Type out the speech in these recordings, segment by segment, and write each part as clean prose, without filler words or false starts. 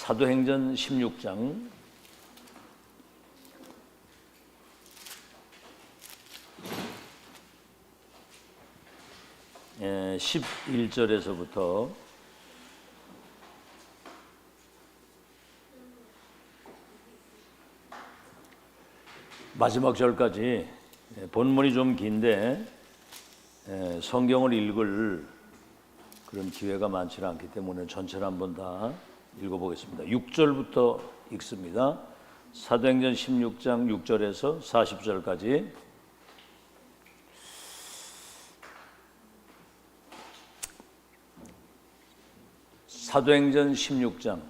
사도행전 16장 11절에서부터 마지막 절까지 본문이 좀 긴데 성경을 읽을 그런 기회가 많지 않기 때문에 전체를 한번 다 읽어보겠습니다. 6절부터 읽습니다. 사도행전 16장 6절에서 40절까지. 사도행전 16장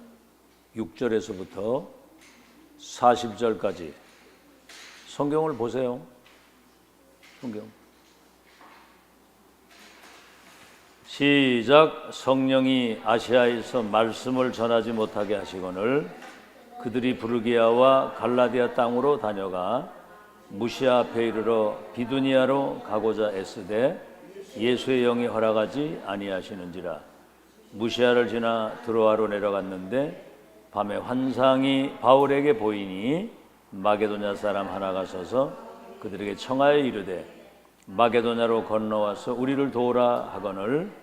6절에서부터 40절까지 성경을 보세요. 성경 시작. 성령이 아시아에서 말씀을 전하지 못하게 하시거늘 그들이 부르기아와 갈라디아 땅으로 다녀가 무시아 앞에 이르러 비두니아로 가고자 애쓰되 예수의 영이 허락하지 아니하시는지라. 무시아를 지나 드로아로 내려갔는데 밤에 환상이 바울에게 보이니 마게도냐 사람 하나가 서서 그들에게 청하여 이르되 마게도냐로 건너와서 우리를 도우라 하거늘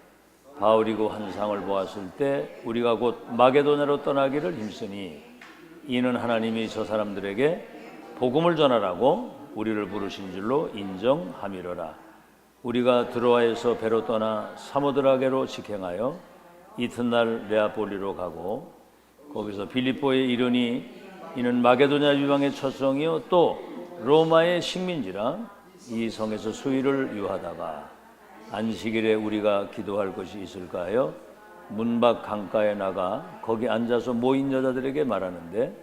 바울이 그 환상을 보았을 때 우리가 곧 마게도냐로 떠나기를 힘쓰니 이는 하나님이 저 사람들에게 복음을 전하라고 우리를 부르신 줄로 인정함이로라. 우리가 드로아에서 배로 떠나 사모드라게로 직행하여 이튿날 네아폴리로 가고 거기서 빌립보에 이르니 이는 마게도냐 유방의 첫성이요 또 로마의 식민지라. 이 성에서 수일을 유하다가 안식일에 우리가 기도할 것이 있을까 하여 문밖 강가에 나가 거기 앉아서 모인 여자들에게 말하는데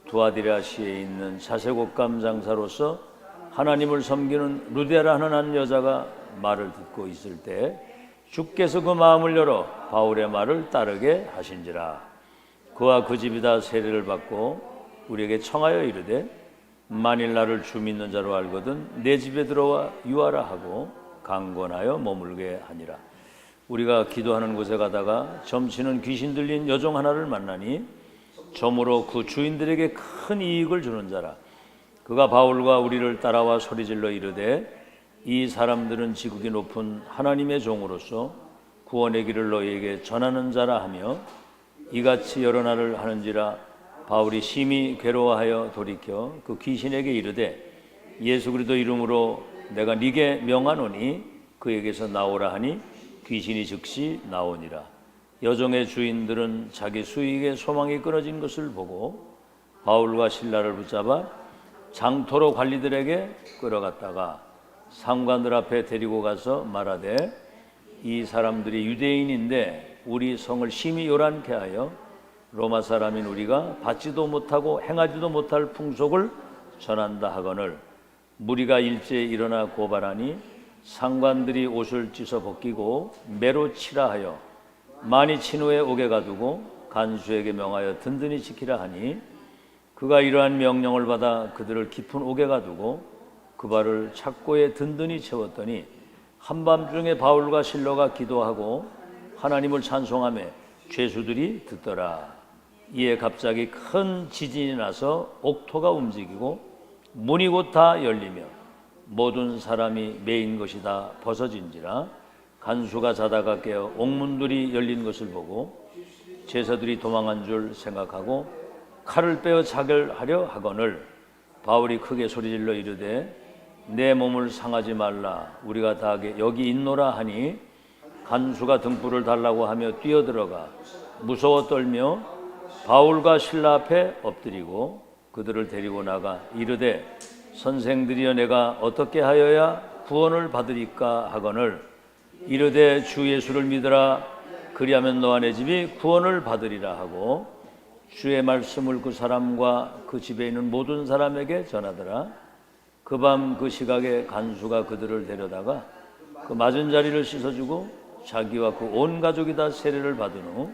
두아디라시에 있는 자색옷감 장사로서 하나님을 섬기는 루데라 하는 한 여자가 말을 듣고 있을 때 주께서 그 마음을 열어 바울의 말을 따르게 하신지라. 그와 그 집이 다 세례를 받고 우리에게 청하여 이르되 만일 나를 주 믿는 자로 알거든 내 집에 들어와 유하라 하고 강권하여 머물게 하니라. 우리가 기도하는 곳에 가다가 점치는 귀신 들린 여종 하나를 만나니 점으로 그 주인들에게 큰 이익을 주는 자라. 그가 바울과 우리를 따라와 소리질러 이르되 이 사람들은 지극히 높은 하나님의 종으로서 구원의 길을 너희에게 전하는 자라 하며 이같이 여러 날을 하는지라. 바울이 심히 괴로워하여 돌이켜 그 귀신에게 이르되 예수 그리스도 이름으로 내가 네게 명하노니 그에게서 나오라 하니 귀신이 즉시 나오니라. 여종의 주인들은 자기 수익의 소망이 끊어진 것을 보고 바울과 실라를 붙잡아 장토로 관리들에게 끌어갔다가 상관들 앞에 데리고 가서 말하되 이 사람들이 유대인인데 우리 성을 심히 요란케 하여 로마 사람인 우리가 받지도 못하고 행하지도 못할 풍속을 전한다 하거늘 무리가 일제에 일어나 고발하니 상관들이 옷을 찢어 벗기고 매로 치라 하여 많이 친 후에 옥에 가두고 간수에게 명하여 든든히 지키라 하니 그가 이러한 명령을 받아 그들을 깊은 옥에 가두고 그 발을 착고에 든든히 채웠더니 한밤중에 바울과 실로가 기도하고 하나님을 찬송하며 죄수들이 듣더라. 이에 갑자기 큰 지진이 나서 옥토가 움직이고 문이 곧 다 열리며 모든 사람이 매인 것이 다 벗어진지라. 간수가 자다가 깨어 옥문들이 열린 것을 보고 제사들이 도망한 줄 생각하고 칼을 빼어 자결하려 하거늘 바울이 크게 소리질러 이르되 내 몸을 상하지 말라. 우리가 다 여기 있노라 하니 간수가 등불을 달라고 하며 뛰어들어가 무서워 떨며 바울과 실라 앞에 엎드리고 그들을 데리고 나가 이르되 선생들이여 내가 어떻게 하여야 구원을 받으리까 하거늘 이르되 주 예수를 믿으라. 그리하면 너와 내 집이 구원을 받으리라 하고 주의 말씀을 그 사람과 그 집에 있는 모든 사람에게 전하더라. 그 밤 그 시각에 간수가 그들을 데려다가 그 맞은 자리를 씻어주고 자기와 그 온 가족이 다 세례를 받은 후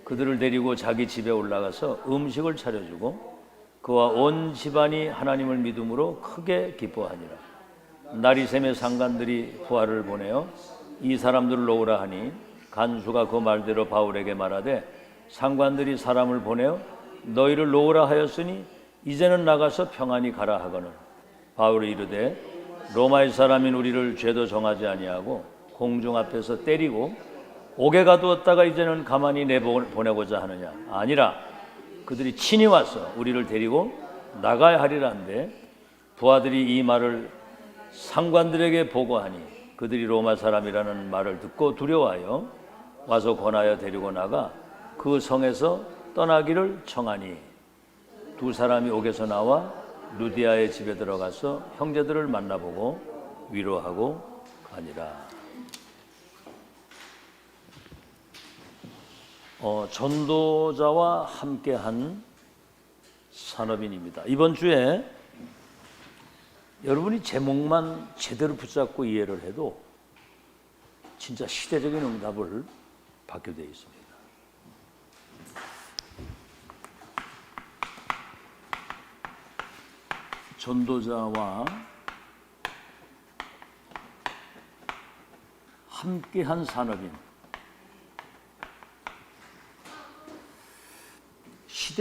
그들을 데리고 자기 집에 올라가서 음식을 차려주고 그와 온 집안이 하나님을 믿음으로 크게 기뻐하니라. 날이 새매 상관들이 부하를 보내어 이 사람들을 놓으라 하니 간수가 그 말대로 바울에게 말하되 상관들이 사람을 보내어 너희를 놓으라 하였으니 이제는 나가서 평안히 가라 하거늘 바울이 이르되 로마의 사람인 우리를 죄도 정하지 아니하고 공중 앞에서 때리고 옥에 가두었다가 이제는 가만히 내보내고자 하느냐. 아니라 그들이 친히 와서 우리를 데리고 나가야 하리라 한데 부하들이 이 말을 상관들에게 보고하니 그들이 로마 사람이라는 말을 듣고 두려워하여 와서 권하여 데리고 나가 그 성에서 떠나기를 청하니 두 사람이 옥에서 나와 루디아의 집에 들어가서 형제들을 만나보고 위로하고 가니라. 전도자와 함께한 산업인입니다. 이번 주에 여러분이 제목만 제대로 붙잡고 이해를 해도 진짜 시대적인 응답을 받게 되어 있습니다. 전도자와 함께한 산업인.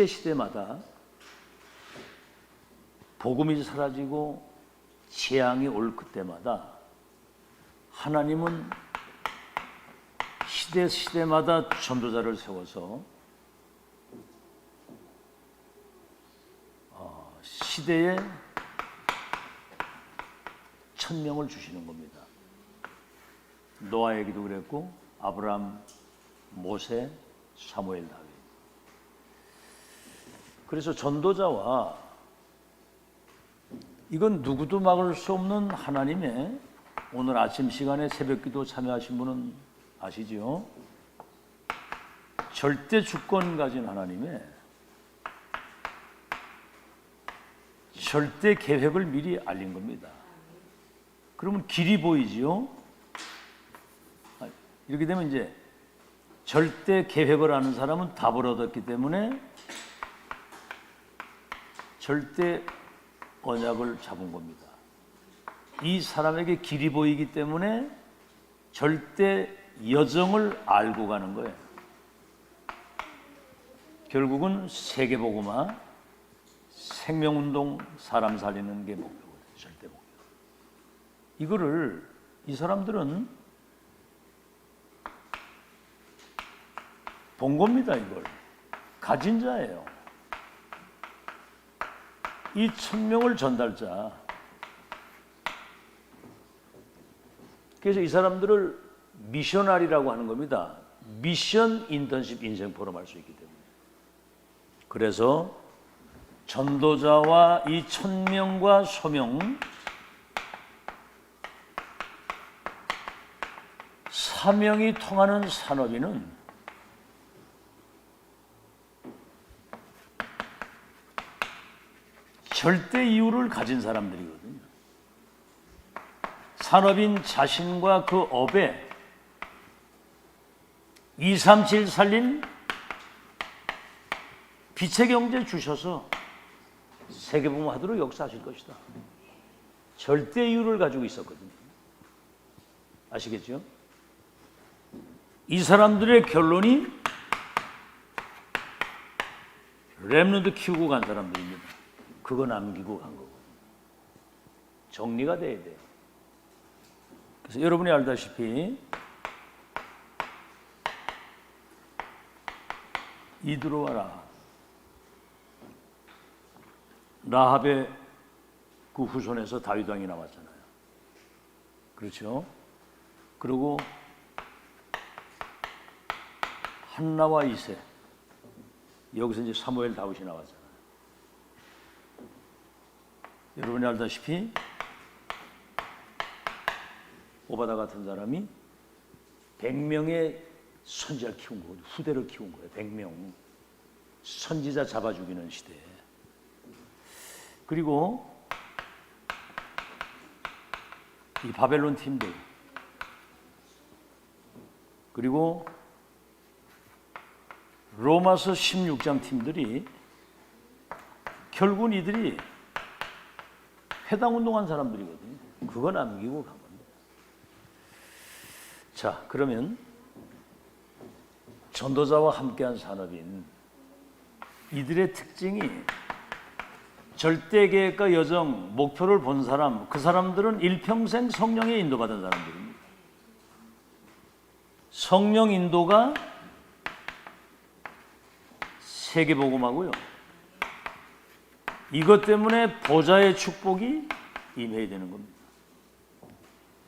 시대마다 복음이 사라지고 재앙이 올 그때마다 하나님은 시대마다 전도자를 세워서 시대에 천명을 주시는 겁니다. 노아에게도 그랬고 아브라함, 모세, 사무엘, 다윗. 그래서 전도자와 이건 누구도 막을 수 없는 하나님의 오늘 아침 시간에 새벽기도 참여하신 분은 아시지요? 절대 주권 가진 하나님의 절대 계획을 미리 알린 겁니다. 그러면 길이 보이지요? 이렇게 되면 이제 절대 계획을 아는 사람은 답을 얻었기 때문에 절대 언약을 잡은 겁니다. 이 사람에게 길이 보이기 때문에 절대 여정을 알고 가는 거예요. 결국은 세계복음화, 생명운동, 사람 살리는 게 목표거든요. 절대 목표. 이거를 이 사람들은 본 겁니다. 이걸 가진 자예요. 이 천명을 전달자. 그래서 이 사람들을 미셔나리라고 하는 겁니다. 미션 인턴십 인생 포럼 할 수 있기 때문에. 그래서 전도자와 이 천명과 소명, 사명이 통하는 산업인은 절대 이유를 가진 사람들이거든요. 산업인 자신과 그 업에 237 살린 빛의 경제 주셔서 세계복음화하도록 역사하실 것이다. 절대 이유를 가지고 있었거든요. 아시겠죠? 이 사람들의 결론이 렘넌트 키우고 간 사람들입니다. 그거 남기고 간 거고. 정리가 돼야 돼요. 그래서 여러분이 알다시피 이들어와라. 라합의 그 후손에서 다윗 왕이 나왔잖아요. 그렇죠? 그리고 한나와 이세, 여기서 이제 사무엘, 다윗이 나왔잖아요. 여러분이 알다시피 오바다 같은 사람이 100명의 선지자를 키운 거거든요. 후대를 키운 거예요. 100명. 선지자 잡아 죽이는 시대에. 그리고 이 바벨론 팀들, 그리고 로마서 16장 팀들이 결국은 이들이 해당운동한 사람들이거든요. 그거 남기고 간 겁니다. 자, 그러면 전도자와 함께한 산업인 이들의 특징이 절대계획과 여정, 목표를 본 사람, 그 사람들은 일평생 성령에 인도받은 사람들입니다. 성령 인도가 세계복음하고요. 이것 때문에 보좌의 축복이 임해야 되는 겁니다.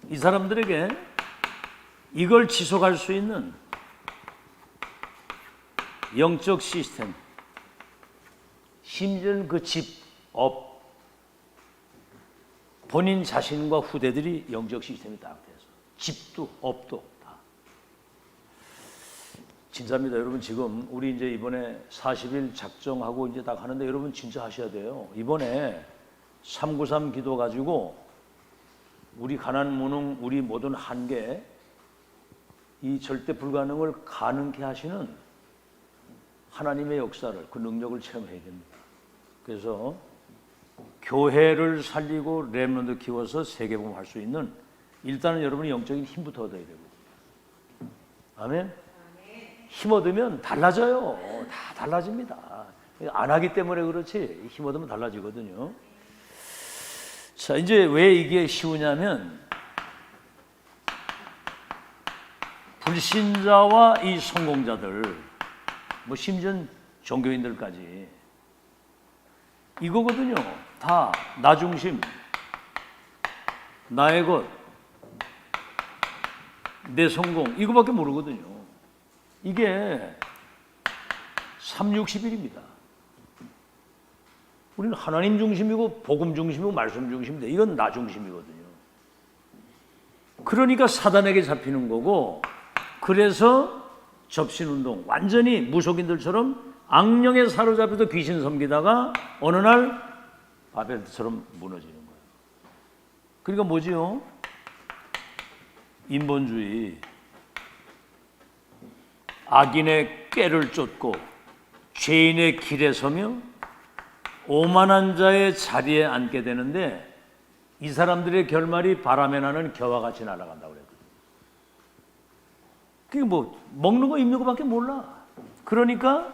이 사람들에게 이걸 지속할 수 있는 영적 시스템, 심지어는 그 집, 업, 본인 자신과 후대들이 영적 시스템이 딱 돼서 집도 업도 다. 진짜입니다. 여러분 지금 우리 이제 이번에 40일 작정하고 이제 딱 하는데 여러분 진짜 하셔야 돼요. 이번에 393 기도 가지고 우리 가난 무능, 우리 모든 한계, 이 절대 불가능을 가능케 하시는 하나님의 역사를, 그 능력을 체험해야 됩니다. 그래서 교회를 살리고 렘넌트 키워서 세계복음 할 수 있는 일단은 여러분이 영적인 힘부터 얻어야 되고, 아멘. 힘 얻으면 달라져요. 다 달라집니다. 안 하기 때문에 그렇지 힘 얻으면 달라지거든요. 자, 이제 왜 이게 쉬우냐면 불신자와 이 성공자들, 뭐 심지어 종교인들까지 이거거든요. 다 나 중심, 나의 것, 내 성공, 이거밖에 모르거든요. 이게 360일입니다. 우리는 하나님 중심이고 복음 중심이고 말씀 중심인데 이건 나 중심이거든요. 그러니까 사단에게 잡히는 거고, 그래서 접신운동, 완전히 무속인들처럼 악령에 사로잡혀서 귀신 섬기다가 어느 날 바벨처럼 무너지는 거예요. 그러니까 뭐지요? 인본주의, 악인의 꾀를 쫓고 죄인의 길에 서며 오만한 자의 자리에 앉게 되는데, 이 사람들의 결말이 바람에 나는 겨와 같이 날아간다고 그랬거든요. 그게 뭐 먹는 거 입는 거밖에 몰라. 그러니까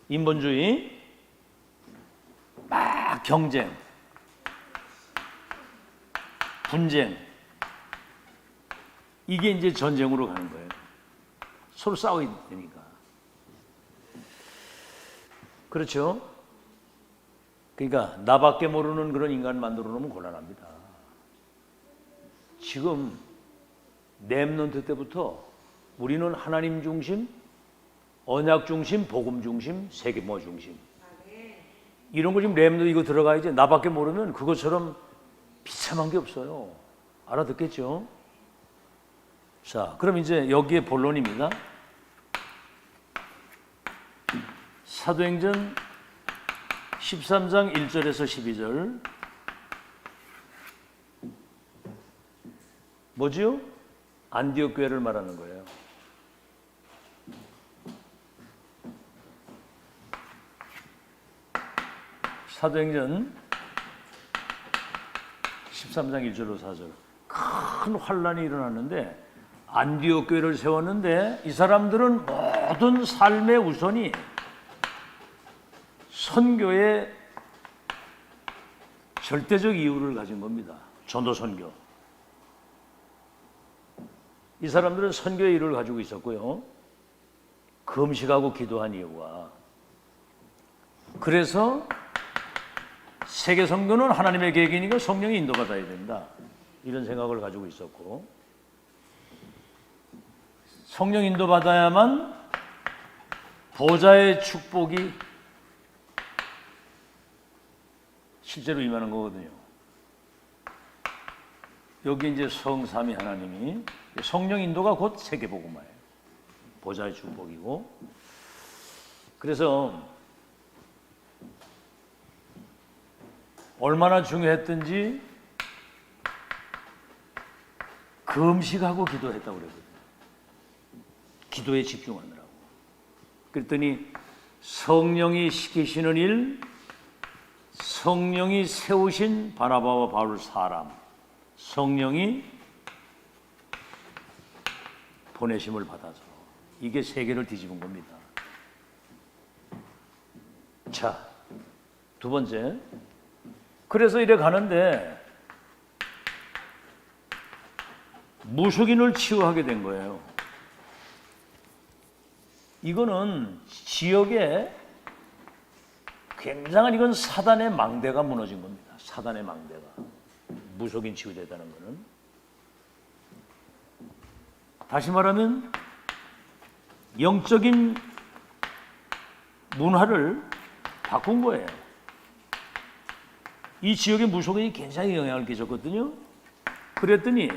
인본주의, 막 경쟁, 분쟁, 이게 이제 전쟁으로 가는 거예요. 서로 싸워야 되니까. 그렇죠? 그러니까 나밖에 모르는 그런 인간 만들어 놓으면 곤란합니다. 지금 렘넌트 때부터 우리는 하나님 중심, 언약 중심, 복음 중심, 세계모 중심, 이런 거 지금 렘넌트 이거 들어가야지. 나밖에 모르면 그것처럼 비참한 게 없어요. 알아듣겠죠? 자, 그럼 이제 여기에 본론입니다. 사도행전 13장 1절에서 12절. 뭐지요? 안디옥 교회를 말하는 거예요. 사도행전 13장 1절로 4절. 큰 환란이 일어났는데 안디옥 교회를 세웠는데, 이 사람들은 모든 삶의 우선이 선교의 절대적 이유를 가진 겁니다. 전도 선교. 이 사람들은 선교의 이유를 가지고 있었고요. 금식하고 기도한 이유가. 그래서 세계 선교는 하나님의 계획이니까 성령이 인도받아야 된다, 이런 생각을 가지고 있었고, 성령 인도받아야만 보좌의 축복이 실제로 임하는 거거든요. 여기 이제 성삼위 하나님이, 성령 인도가 곧 세계복음화예요. 보좌의 축복이고. 그래서 얼마나 중요했든지 금식하고 기도했다고 그랬거든요. 기도에 집중하느라고. 그랬더니 성령이 시키시는 일, 성령이 세우신 바나바와 바울 사람, 성령이 보내심을 받아서 이게 세계를 뒤집은 겁니다. 자, 두 번째. 그래서 이래 가는데 무속인을 치유하게 된 거예요. 이거는 지역에 굉장한 이건 사단의 망대가 무너진 겁니다. 사단의 망대가. 무속인 치유되다는 거는. 다시 말하면 영적인 문화를 바꾼 거예요. 이 지역의 무속인이 굉장히 영향을 끼쳤거든요. 그랬더니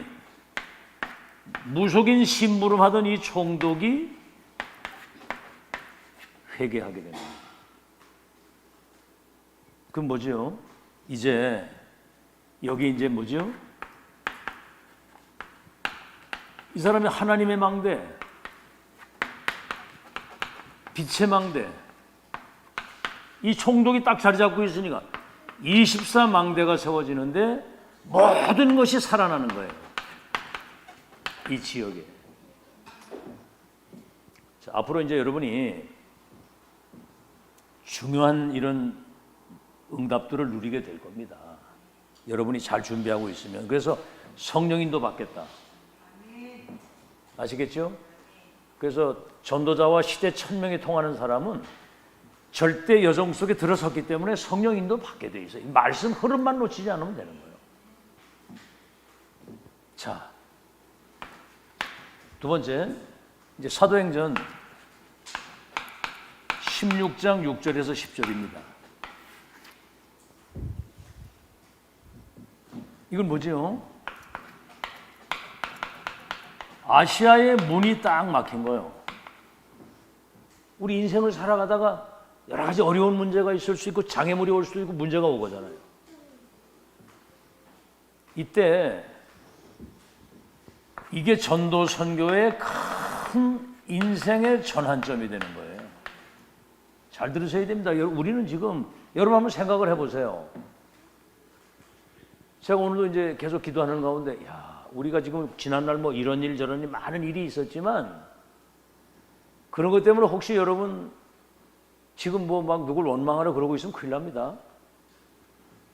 무속인 심부름하던 이 총독이 회개하게 됩니다. 그럼 뭐죠? 이제 여기 이제 뭐죠? 이 사람이 하나님의 망대, 빛의 망대, 이 총독이 딱 자리 잡고 있으니까 24망대가 세워지는데 모든 것이 살아나는 거예요. 이 지역에. 자, 앞으로 이제 여러분이 중요한 이런 응답들을 누리게 될 겁니다. 여러분이 잘 준비하고 있으면. 그래서 성령인도 받겠다. 아시겠죠? 그래서 전도자와 시대 1000명이 통하는 사람은 절대 여정 속에 들어섰기 때문에 성령인도 받게 돼 있어요. 말씀 흐름만 놓치지 않으면 되는 거예요. 자, 두 번째, 이제 사도행전 16장 6절에서 10절입니다. 이건 뭐지요? 아시아의 문이 딱 막힌 거예요. 우리 인생을 살아가다가 여러 가지 어려운 문제가 있을 수 있고 장애물이 올 수도 있고 문제가 오거잖아요. 이때 이게 전도 선교의 큰 인생의 전환점이 되는 거예요. 잘 들으셔야 됩니다. 우리는 지금 여러분 한번 생각을 해보세요. 제가 오늘도 이제 계속 기도하는 가운데, 야, 우리가 지금 지난날 뭐 이런 일 저런 일 많은 일이 있었지만 그런 것 때문에 혹시 여러분 지금 뭐 막 누굴 원망하러 그러고 있으면 큰일 납니다.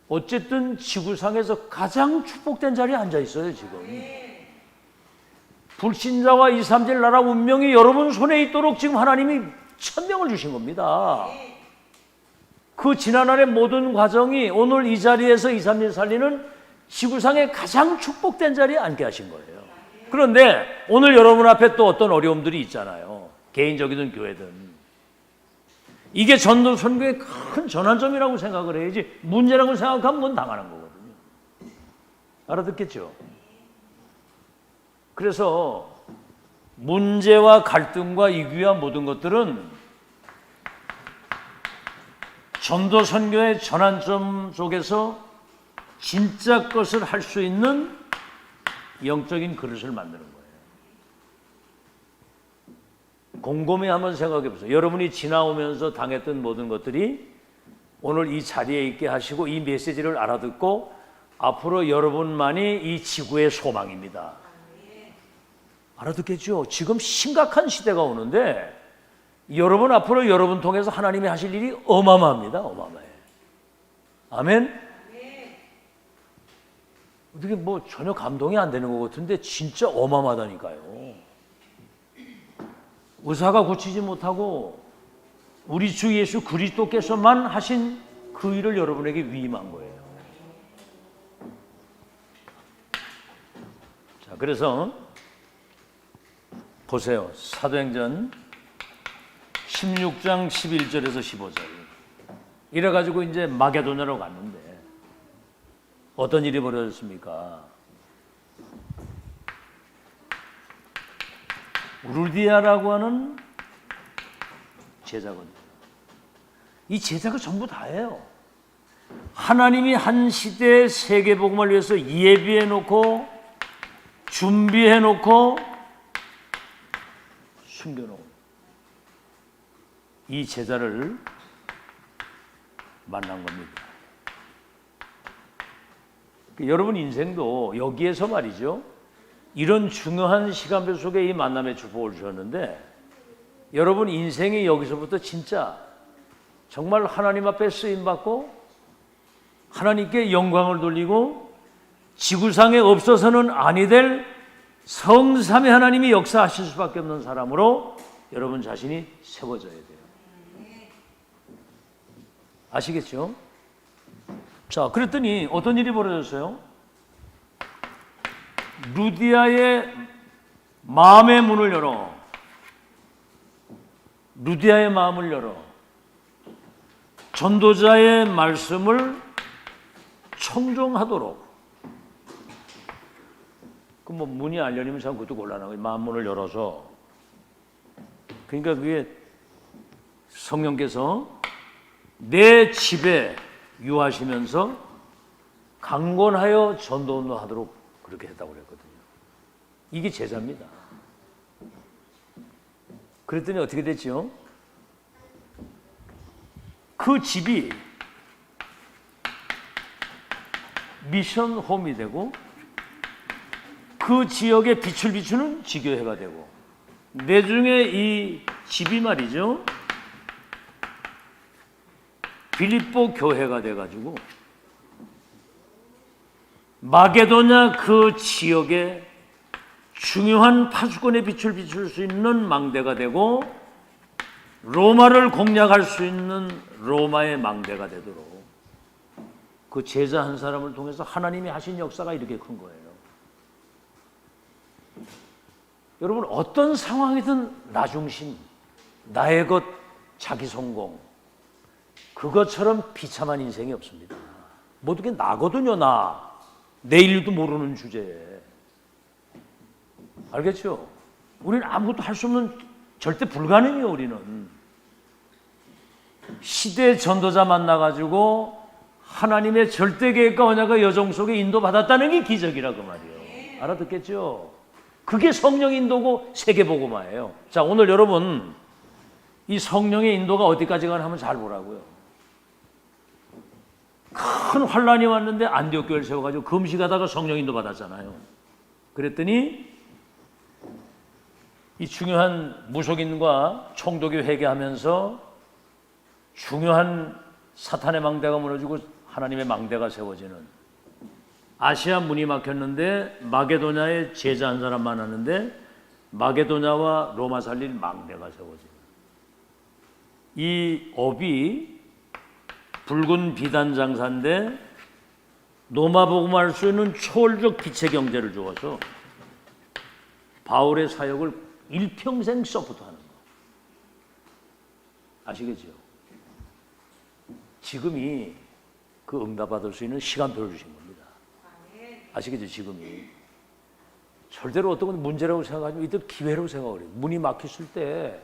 어쨌든 지구상에서 가장 축복된 자리에 앉아 있어요, 지금. 불신자와 2, 3질 나라 운명이 여러분 손에 있도록 지금 하나님이 천명을 주신 겁니다. 그 지난날의 모든 과정이 오늘 이 자리에서 2, 3일 살리는 지구상의 가장 축복된 자리에 앉게 하신 거예요. 그런데 오늘 여러분 앞에 또 어떤 어려움들이 있잖아요. 개인적이든 교회든. 이게 전도 선교의 큰 전환점이라고 생각을 해야지 문제라고 생각하면 그건 당하는 거거든요. 알아듣겠죠? 그래서 문제와 갈등과 이기와 모든 것들은 전도 선교의 전환점 속에서 진짜 것을 할 수 있는 영적인 그릇을 만드는 거예요. 곰곰이 한번 생각해 보세요. 여러분이 지나오면서 당했던 모든 것들이 오늘 이 자리에 있게 하시고 이 메시지를 알아듣고 앞으로 여러분만이 이 지구의 소망입니다. 알아듣겠죠? 지금 심각한 시대가 오는데 여러분 앞으로 여러분 통해서 하나님이 하실 일이 어마어마합니다. 어마어마해요. 아멘? 어떻게 뭐 전혀 감동이 안 되는 것 같은데 진짜 어마어마하다니까요. 의사가 고치지 못하고 우리 주 예수 그리스도께서만 하신 그 일을 여러분에게 위임한 거예요. 자, 그래서 보세요. 사도행전 16장 11절에서 15절. 이래가지고 이제 마게도냐로 갔는데 어떤 일이 벌어졌습니까? 루디아라고 하는 제자거든요. 이 제자가 전부 다예요. 하나님이 한 시대의 세계복음을 위해서 예비해놓고 준비해놓고 숨겨놓은 이 제자를 만난 겁니다. 여러분 인생도 여기에서 말이죠. 이런 중요한 시간표 속에 이 만남의 축복을 주셨는데 여러분 인생이 여기서부터 진짜 정말 하나님 앞에 쓰임받고 하나님께 영광을 돌리고 지구상에 없어서는 아니 될 성삼위 하나님이 역사하실 수밖에 없는 사람으로 여러분 자신이 세워져야 돼요. 아시겠죠? 자, 그랬더니 어떤 일이 벌어졌어요? 루디아의 마음의 문을 열어. 루디아의 마음을 열어. 전도자의 말씀을 청종하도록. 그 뭐 문이 안 열리면 참 그것도 곤란한 거예요. 마음 문을 열어서. 그러니까 그게 성령께서 내 집에 유하시면서 강권하여 전도하도록 그렇게 했다고 그랬거든요. 이게 제자입니다. 그랬더니 어떻게 됐지요? 그 집이 미션 홈이 되고 그 지역에 빛을 비추는 지교회가 되고 내중에 이 집이 말이죠. 빌립보 교회가 돼가지고 마게도냐 그 지역에 중요한 파수꾼의 빛을 비출 수 있는 망대가 되고 로마를 공략할 수 있는 로마의 망대가 되도록 그 제자 한 사람을 통해서 하나님이 하신 역사가 이렇게 큰 거예요. 여러분 어떤 상황이든 나 중심, 나의 것, 자기 성공 그것처럼 비참한 인생이 없습니다. 모두 게 나거든요. 나 내일도 모르는 주제에. 알겠죠? 우리는 아무것도 할 수 없는 절대 불가능해요. 우리는 시대 전도자 만나가지고 하나님의 절대 계획과 언약의 여정 속에 인도받았다는 게 기적이라 그 말이에요. 알아듣겠죠? 그게 성령 인도고 세계복음화예요. 자, 오늘 여러분 이 성령의 인도가 어디까지 가나 하면 잘 보라고요. 큰 환란이 왔는데 안디옥 교회를 세워가지고 금식하다가 성령 인도 받았잖아요. 그랬더니 이 중요한 무속인과 총독이 회개하면서 중요한 사탄의 망대가 무너지고 하나님의 망대가 세워지는 아시아 문이 막혔는데 마게도냐에 제자 한 사람 많았는데 마게도냐와 로마 살릴 망대가 세워지는 이 업이 붉은 비단 장사인데 로마 복음할 수 있는 초월적 빛의 경제를 주어서 바울의 사역을 일평생 서포트하는 거 아시겠죠? 지금이 그 응답받을 수 있는 시간표를 주신 겁니다. 아시겠죠? 지금이 절대로 어떤 건 문제라고 생각하지만 이들 기회라고 생각을 해요. 문이 막혔을 때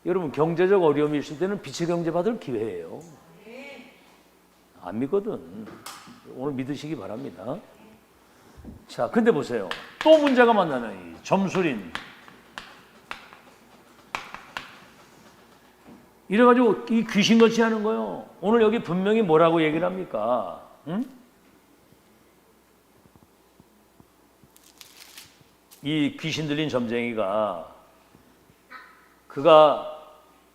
여러분 경제적 어려움이 있을 때는 빛의 경제 받을 기회예요. 안 믿거든. 오늘 믿으시기 바랍니다. 자, 근데 보세요. 또 문제가 만나는 이 점술인. 이래가지고 이 귀신같이 하는 거예요. 오늘 여기 분명히 뭐라고 얘기를 합니까? 응? 이 귀신 들린 점쟁이가 그가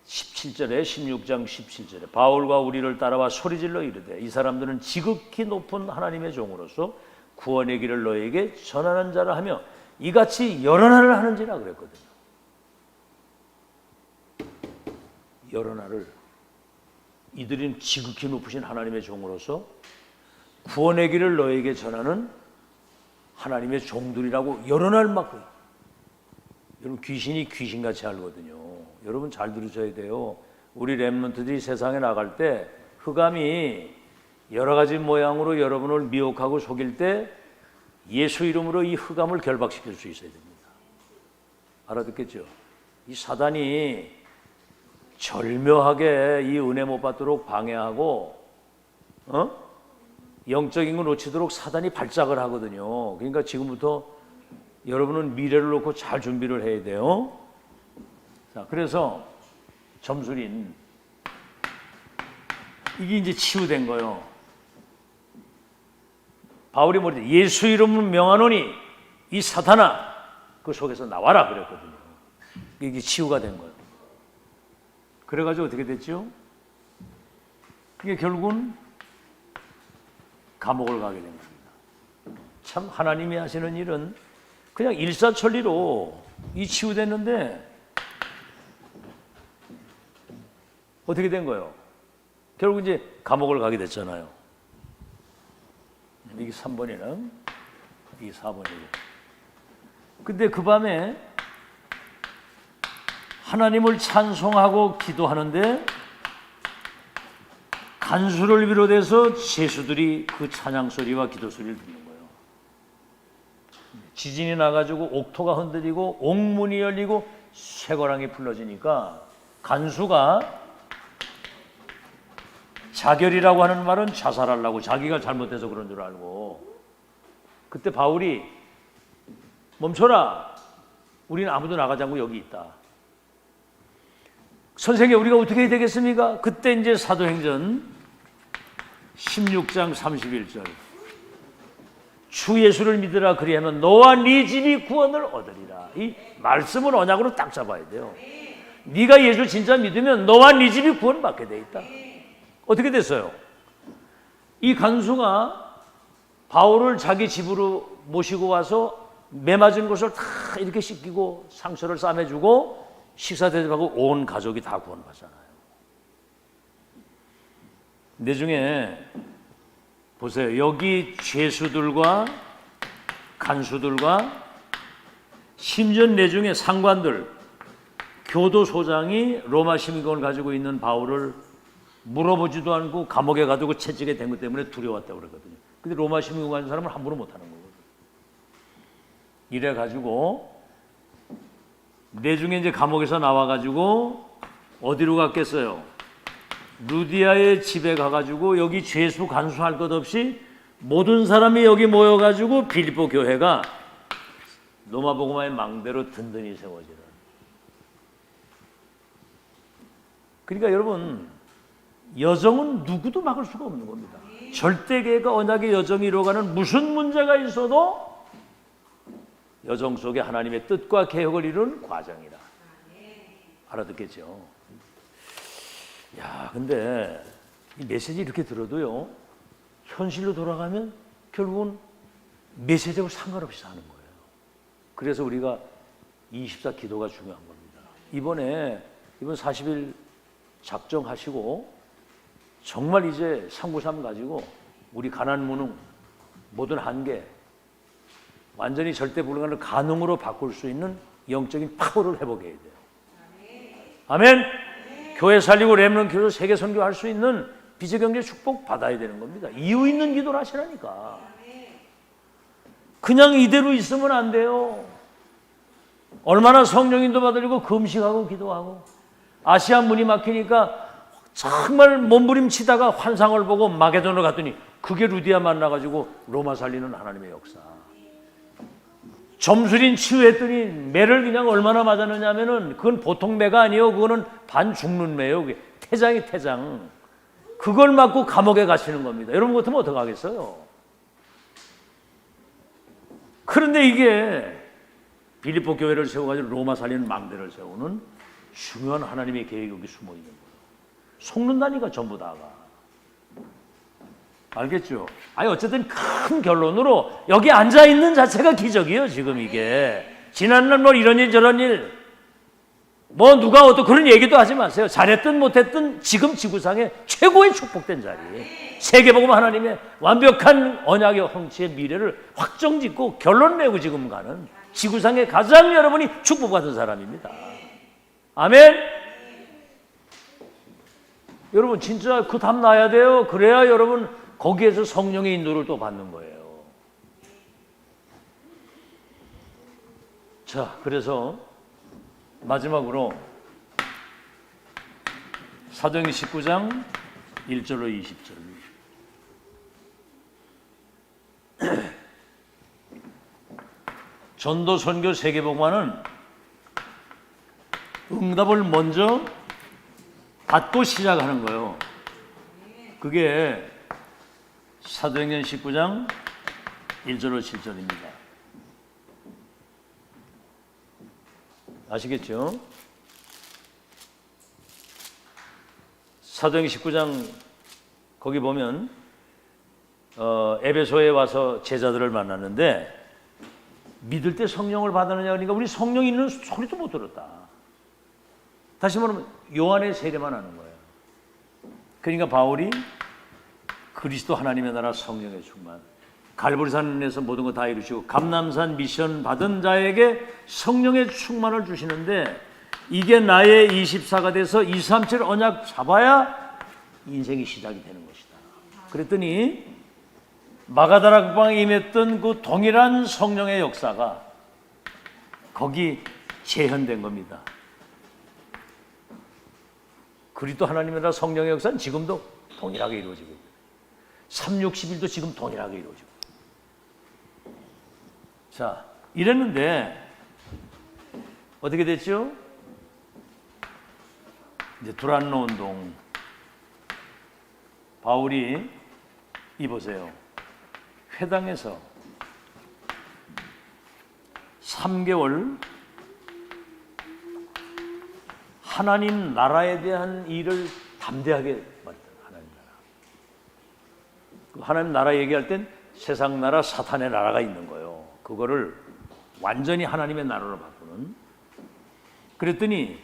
17절에 16장 17절에 바울과 우리를 따라와 소리질러 이르되 이 사람들은 지극히 높은 하나님의 종으로서 구원의 길을 너에게 전하는 자라 하며 이같이 여러 날을 하는지라 그랬거든요. 여러 날을 이들은 지극히 높으신 하나님의 종으로서 구원의 길을 너에게 전하는 하나님의 종들이라고 여러 날 막 여러분 귀신이 귀신같이 알거든요. 여러분 잘 들으셔야 돼요. 우리 렘넌트들이 세상에 나갈 때 흑암이 여러 가지 모양으로 여러분을 미혹하고 속일 때 예수 이름으로 이 흑암을 결박시킬 수 있어야 됩니다. 알아듣겠죠? 이 사단이 절묘하게 이 은혜 못 받도록 방해하고 영적인 걸 놓치도록 사단이 발작을 하거든요. 그러니까 지금부터 여러분은 미래를 놓고 잘 준비를 해야 돼요. 자, 그래서 점술인 이게 이제 치유된 거예요. 바울이 뭐랬지? 예수 이름을 명하노니 이 사탄아 그 속에서 나와라 그랬거든요. 이게 치유가 된 거예요. 그래가지고 어떻게 됐죠? 이게 결국은 감옥을 가게 된 겁니다. 참 하나님이 하시는 일은 그냥 일사천리로 이 치유됐는데 어떻게 된 거예요? 결국 이제 감옥을 가게 됐잖아요. 이게 3번이랑 이게 4번이에요. 근데 그 밤에 하나님을 찬송하고 기도하는데 간수를 비롯해서 제수들이 그 찬양 소리와 기도 소리를 듣는 거예요. 지진이 나가지고 옥토가 흔들리고 옥문이 열리고 쇠고랑이 불러지니까 간수가 자결이라고 하는 말은 자살하려고 자기가 잘못해서 그런 줄 알고 그때 바울이 멈춰라. 우리는 아무도 나가지 않고 여기 있다. 선생님 우리가 어떻게 해야 되겠습니까? 그때 이제 사도행전 16장 31절 주 예수를 믿으라 그리하면 너와 네 집이 구원을 얻으리라. 이 말씀을 언약으로 딱 잡아야 돼요. 네가 예수 진짜 믿으면 너와 네 집이 구원받게 돼 있다. 어떻게 됐어요? 이 간수가 바울을 자기 집으로 모시고 와서 매 맞은 것을 다 이렇게 씻기고 상처를 싸매주고 식사 대접하고 온 가족이 다 구원받잖아요. 내중에 보세요. 여기 죄수들과 간수들과 심지어 내중에 상관들, 교도소장이 로마 시민권을 가지고 있는 바울을 물어보지도 않고 감옥에 가두고 채찍에 댄 것 때문에 두려웠다고 그러거든요. 근데 로마 시민권 가진 사람은 함부로 못하는 거거든요. 이래가지고 내중에 이제 감옥에서 나와가지고 어디로 갔겠어요? 루디아의 집에 가가지고 여기 죄수 간수할 것 없이 모든 사람이 여기 모여가지고 빌립보 교회가 로마 복음화의 망대로 든든히 세워지는. 그러니까 여러분 여정은 누구도 막을 수가 없는 겁니다. 절대계가 언약의 여정이 이루어가는 무슨 문제가 있어도 여정 속에 하나님의 뜻과 계획을 이루는 과정이라. 알아듣겠죠? 야, 근데 이 메시지 이렇게 들어도요, 현실로 돌아가면 결국은 메시지하고 상관없이 사는 거예요. 그래서 우리가 24 기도가 중요한 겁니다. 이번 40일 작정하시고 정말 이제 393 가지고 우리 가난 무능 모든 한계 완전히 절대 불가능을 가능으로 바꿀 수 있는 영적인 파워를 회복해야 돼요. 아멘. 교회 살리고 렘넌트 교회 세계 선교할 수 있는 비제경제 축복 받아야 되는 겁니다. 이유 있는 기도를 하시라니까. 그냥 이대로 있으면 안 돼요. 얼마나 성령인도 받으려고 금식하고 기도하고 아시아 문이 막히니까 정말 몸부림치다가 환상을 보고 마게도로 갔더니 그게 루디아 만나가지고 로마 살리는 하나님의 역사. 점술인 치유했더니 매를 그냥 얼마나 맞았느냐 하면은 그건 보통 매가 아니에요. 그거는 반 죽는 매예요. 그게 태장이 태장. 그걸 맞고 감옥에 가시는 겁니다. 여러분 같으면 어떡하겠어요? 그런데 이게 빌립보 교회를 세워가지고 로마 살리는 망대를 세우는 중요한 하나님의 계획이 여기 숨어 있는 거예요. 속는다니까 전부 다가. 알겠죠? 아니 어쨌든 큰 결론으로 여기 앉아 있는 자체가 기적이에요. 지금 이게 지난날 뭐 이런 일 저런 일 뭐 누가 어떤 그런 얘기도 하지 마세요. 잘했든 못했든 지금 지구상의 최고의 축복된 자리, 세계복음 하나님의 완벽한 언약의 홍치의 미래를 확정짓고 결론 내고 지금 가는 지구상의 가장 여러분이 축복받은 사람입니다. 아멘. 여러분 진짜 그 답 나야 돼요. 그래야 여러분 거기에서 성령의 인도를 또 받는 거예요. 자, 그래서 마지막으로 사도행전 19장 1절로 20절. 전도 선교 세계복음화는 응답을 먼저 받고 시작하는 거예요. 그게 사도행전 19장 1절로 7절입니다. 아시겠죠? 사도행 19장 거기 보면 에베소에 와서 제자들을 만났는데 믿을 때 성령을 받았느냐 그러니까 우리 성령 있는 소리도 못 들었다. 다시 말하면 요한의 세례만 하는 거예요. 그러니까 바울이 그리스도 하나님의 나라 성령의 충만, 갈보리산에서 모든 거 다 이루시고 감람산 미션 받은 자에게 성령의 충만을 주시는데 이게 나의 24가 돼서 237 언약 잡아야 인생이 시작이 되는 것이다. 그랬더니 마가다락방에 임했던 그 동일한 성령의 역사가 거기 재현된 겁니다. 그리스도 하나님의 나라 성령의 역사는 지금도 동일하게 이루어지고 있습니다. 360일도 지금 동일하게 이루어지고. 자, 이랬는데 어떻게 됐죠? 이제 두란노 운동. 바울이 보세요. 회당에서 3개월 하나님 나라에 대한 일을 담대하게 맡았다. 하나님 나라. 하나님 나라 얘기할 땐 세상 나라 사탄의 나라가 있는 거예요. 그거를 완전히 하나님의 나라로 바꾸는. 그랬더니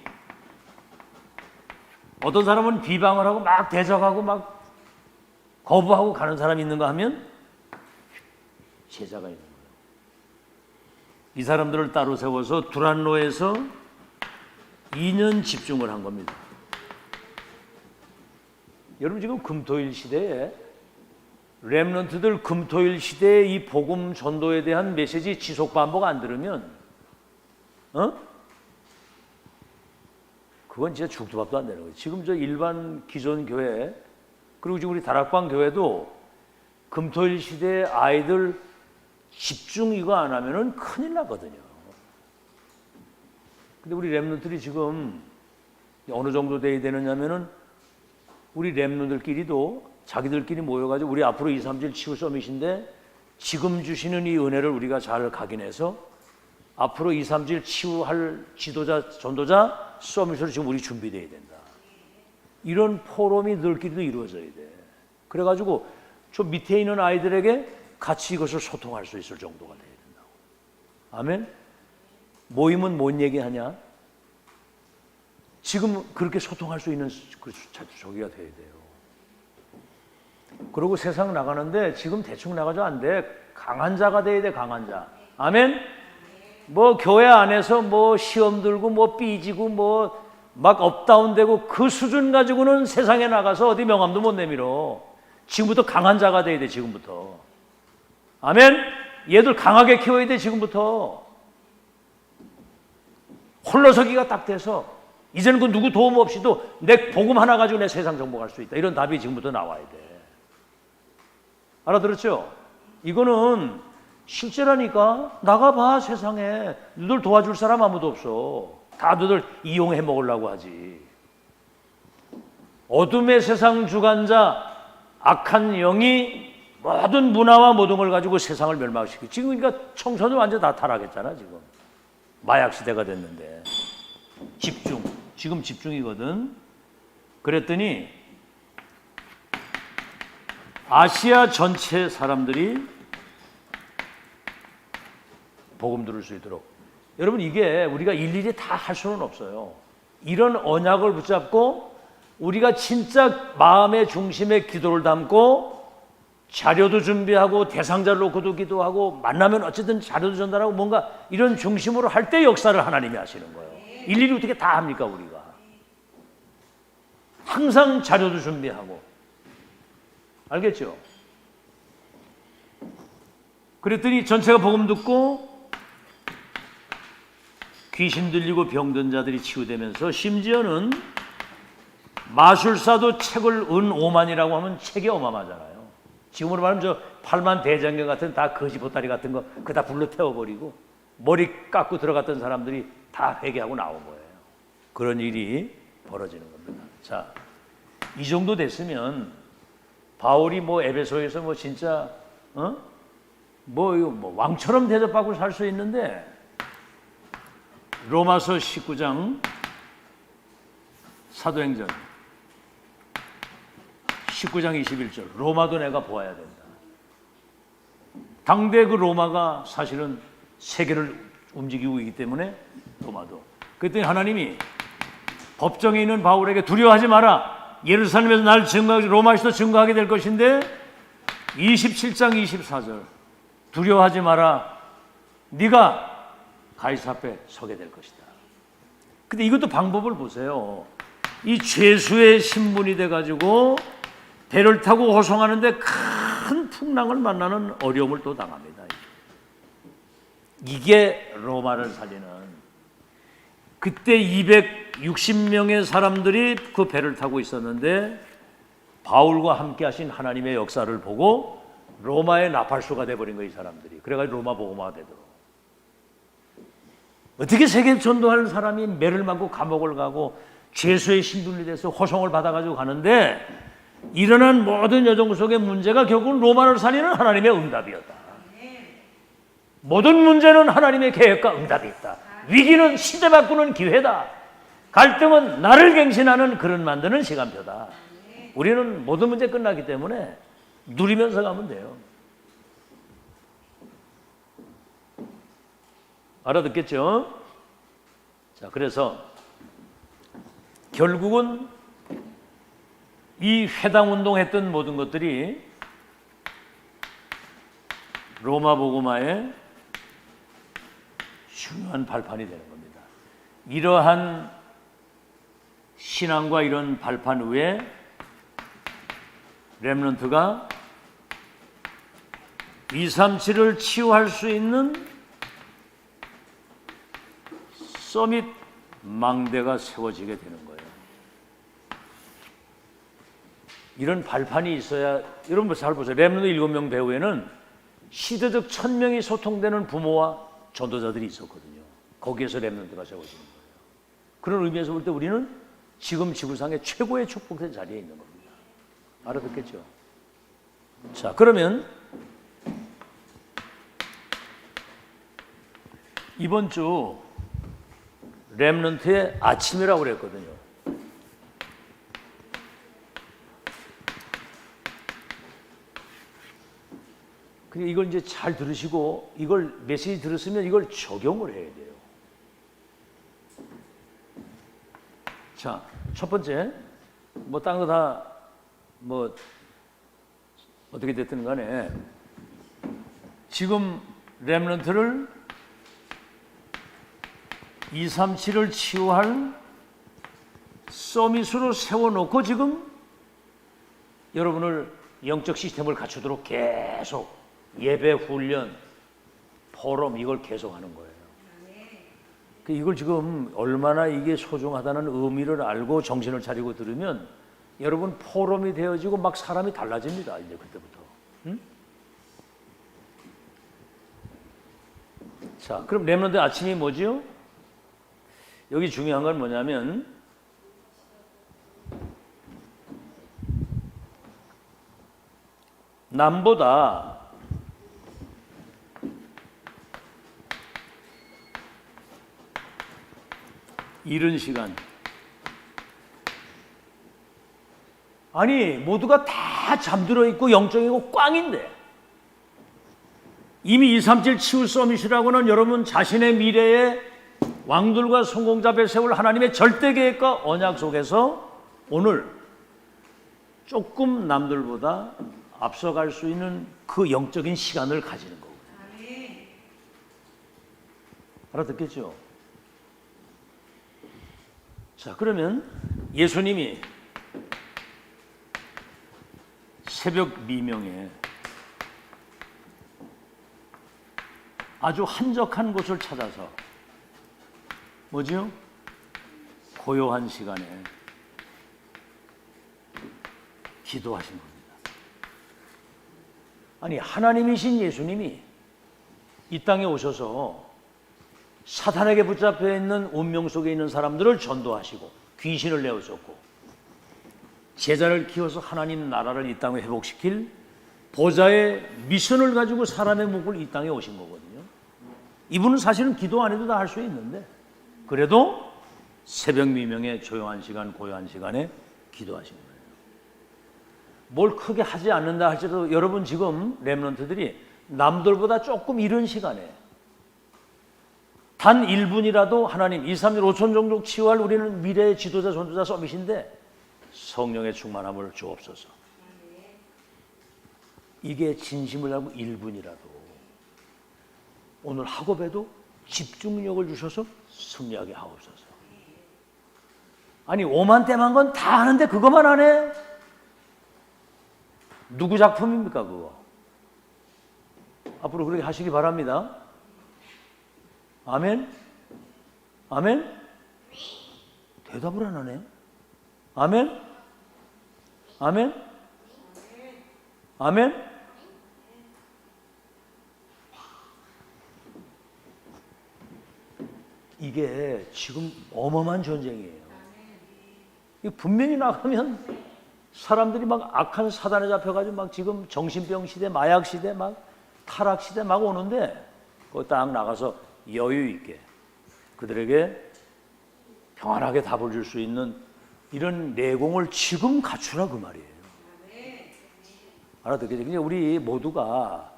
어떤 사람은 비방을 하고 막 대적하고 막 거부하고 가는 사람이 있는가 하면 제자가 있는 거예요. 이 사람들을 따로 세워서 두란노에서 2년 집중을 한 겁니다. 여러분 지금 금토일 시대에 렘넌트들 금토일 시대에 이 복음 전도에 대한 메시지 지속 반복 안 들으면 그건 진짜 죽도 밥도 안 되는 거예요. 지금 저 일반 기존 교회 그리고 지금 우리 다락방 교회도 금토일 시대 아이들 집중 이거 안 하면은 큰일 나거든요. 근데 우리 렘넌트들이 지금 어느 정도 돼야 되느냐면은 우리 렘넌트들끼리도 자기들끼리 모여가지고 우리 앞으로 2, 3일 치유 서밋인데 지금 주시는 이 은혜를 우리가 잘 각인해서 앞으로 2, 3일 치유할 지도자, 전도자 서밋으로 지금 우리 준비돼야 된다. 이런 포럼이 너희끼리도 이루어져야 돼. 그래가지고 저 밑에 있는 아이들에게 같이 이것을 소통할 수 있을 정도가 돼야 된다고. 아멘? 모임은 뭔 얘기하냐? 지금 그렇게 소통할 수 있는 저기가 돼야 돼요. 그리고 세상 나가는데 지금 대충 나가도 안 돼. 강한 자가 돼야 돼, 강한 자. 아멘? 뭐 교회 안에서 뭐 시험 들고 뭐 삐지고 뭐 막 업다운되고 그 수준 가지고는 세상에 나가서 어디 명함도 못 내밀어. 지금부터 강한 자가 돼야 돼, 지금부터. 아멘? 얘들 강하게 키워야 돼, 지금부터. 홀로서기가 딱 돼서 이제는 그 누구 도움 없이도 내 복음 하나 가지고 내 세상 정복할 수 있다. 이런 답이 지금부터 나와야 돼. 알아들었죠? 이거는 실제라니까. 나가봐, 세상에. 너들 도와줄 사람 아무도 없어. 다 너들 이용해 먹으려고 하지. 어둠의 세상 주관자 악한 영이 모든 문화와 모든 걸 가지고 세상을 멸망시키고 지금 그러니까 청소년 완전 다 타락했잖아. 지금 마약 시대가 됐는데 집중, 지금 집중이거든. 그랬더니 아시아 전체 사람들이 복음 들을 수 있도록. 여러분 이게 우리가 일일이 다 할 수는 없어요. 이런 언약을 붙잡고 우리가 진짜 마음의 중심에 기도를 담고 자료도 준비하고 대상자를 놓고도 기도하고 만나면 어쨌든 자료도 전달하고 뭔가 이런 중심으로 할 때 역사를 하나님이 하시는 거예요. 일일이 어떻게 다 합니까 우리가. 항상 자료도 준비하고. 알겠죠? 그랬더니 전체가 복음 듣고 귀신 들리고 병든 자들이 치유되면서 심지어는 마술사도 책을 은 5만이라고 하면 책이 어마어마하잖아요. 지금으로 말하면 저 8만 대장경 같은 다 거지 보따리 같은 거 그거 다 불러 태워버리고 머리 깎고 들어갔던 사람들이 다 회개하고 나온 거예요. 그런 일이 벌어지는 겁니다. 자, 이 정도 됐으면 바울이 뭐 에베소에서 뭐 진짜 뭐 왕처럼 대접받고 살 수 있는데 로마서 19장 사도행전 19장 21절 로마도 내가 보아야 된다. 당대 그 로마가 사실은 세계를 움직이고 있기 때문에 로마도. 그랬더니 하나님이 법정에 있는 바울에게 두려워하지 마라. 예루살렘에서 날 증거하기 로마에서도 증거하게 될 것인데 27장 24절 두려워하지 마라. 네가 가이사 앞에 서게 될 것이다. 근데 이것도 방법을 보세요. 이 죄수의 신분이 돼가지고 배를 타고 호송하는데 큰 풍랑을 만나는 어려움을 또 당합니다. 이게 로마를 살리는. 그때 260명의 사람들이 그 배를 타고 있었는데 바울과 함께 하신 하나님의 역사를 보고 로마의 나팔수가 돼버린 거예요, 이 사람들이. 그래가지고 로마 복음화가 되도록. 어떻게 세계 전도할 사람이 매를 맞고 감옥을 가고 죄수의 신분이 돼서 호송을 받아가지고 가는데 일어난 모든 여정 속의 문제가 결국은 로마를 살리는 하나님의 응답이었다. 모든 문제는 하나님의 계획과 응답이 있다. 위기는 시대 바꾸는 기회다. 갈등은 나를 갱신하는 그런 만드는 시간표다. 우리는 모든 문제 끝나기 때문에 누리면서 가면 돼요. 알아듣겠죠? 자, 그래서 결국은 이 회당 운동했던 모든 것들이 로마 복음화의 중요한 발판이 되는 겁니다. 이러한 신앙과 이런 발판 위에 렘넌트가 237을 치유할 수 있는 서밋 망대가 세워지게 되는 거예요. 이런 발판이 있어야, 여러분 잘 보세요. 렘넌트 7명 배후에는 시대적 1000명이 소통되는 부모와 전도자들이 있었거든요. 거기에서 렘넌트가 세워지는 거예요. 그런 의미에서 볼 때 우리는 지금 지구상의 최고의 축복된 자리에 있는 겁니다. 알아듣겠죠? 자, 그러면 이번 주 렘넌트의 아침이라고 그랬거든요. 근데 이걸 이제 잘 들으시고 이걸 메시지 들었으면 이걸 적용을 해야 돼요. 자, 첫 번째, 뭐 딴 거 다 뭐 어떻게 됐든 간에 지금 렘넌트를 237을 치유할 서밋으로 세워놓고 지금 여러분을 영적 시스템을 갖추도록 계속 예배, 훈련, 포럼 이걸 계속하는 거예요. 이걸 지금 얼마나 이게 소중하다는 의미를 알고 정신을 차리고 들으면 여러분 포럼이 되어지고 막 사람이 달라집니다. 이제 그때부터. 응? 자, 그럼 렘넌트 아침이 뭐지요? 여기 중요한 건 뭐냐면 남보다 이른 시간, 아니 모두가 다 잠들어 있고 영적이고 꽝인데 이미 237 치유 서밋이라고는 여러분 자신의 미래에 왕들과 성공자배 세울 하나님의 절대 계획과 언약 속에서 오늘 조금 남들보다 앞서갈 수 있는 그 영적인 시간을 가지는 거거든요. 알아듣겠죠? 자, 그러면 예수님이 새벽 미명에 아주 한적한 곳을 찾아서 뭐지요? 고요한 시간에 기도하신 겁니다. 아니, 하나님이신 예수님이 이 땅에 오셔서 사탄에게 붙잡혀 있는 운명 속에 있는 사람들을 전도하시고 귀신을 내어줬고 제자를 키워서 하나님 나라를 이 땅에 회복시킬 보좌의 미션을 가지고 사람의 목을 이 땅에 오신 거거든요. 이분은 사실은 기도 안 해도 다 할 수 있는데 그래도 새벽 미명의 조용한 시간, 고요한 시간에 기도하신 거예요. 뭘 크게 하지 않는다 할지라도 여러분 지금 렘넌트들이 남들보다 조금 이른 시간에 단 1분이라도 하나님 2, 3일 5천 정도 치유할 우리는 미래의 지도자 전도자 서밋인데 성령의 충만함을 주옵소서. 이게 진심을 알고 1분이라도 오늘 학업에도 집중력을 주셔서 승리하게 하옵소서. 아니 오만때만 건 다 하는데 그것만 안 해? 누구 작품입니까 그거? 앞으로 그렇게 하시기 바랍니다. 아멘? 아멘? 대답을 안 하네. 아멘? 아멘? 아멘? 이게 지금 어마어마한 전쟁이에요. 분명히 나가면 사람들이 막 악한 사단에 잡혀가지고 막 지금 정신병 시대, 마약 시대, 막 타락 시대 막 오는데 그거 딱 나가서 여유 있게 그들에게 평안하게 답을 줄 수 있는 이런 내공을 지금 갖추라 그 말이에요. 알아듣겠죠? 우리 모두가